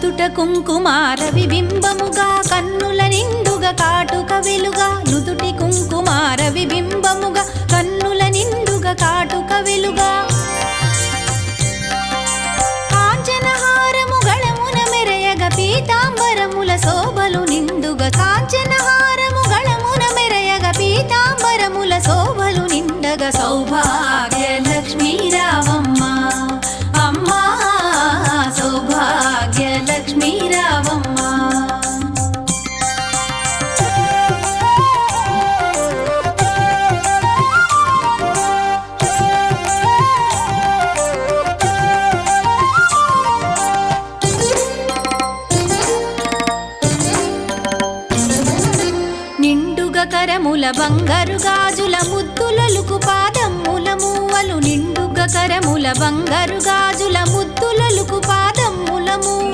నుదుట కుంకుమార విబింబముగా కన్నుల నిండుగా కాటుక వెలుగా నుదుటి కుంకుమార విబింబముగా కన్నుల నిండుగా కాటుక వెలుగా కాంచనహారము గళమున మెరయగ పీతాంబరముల శోభలు నిండుగా కాంచనహారము గళమున మెరయగ పీతాంబరముల శోభలు నిండగా సౌభాగ్య లక్ష్మీ రావమ్మ అమ్మా సౌభాగ్య లక్ష్మీ రావమ్మ నిండుగా కరముల బంగారు గాజుల ముద్దులలుకు పాదమ్ముల మూవలు నిండుగా కరముల బంగారు గాజుల ముద్దులలుకు పాదమ్ముల మూవలు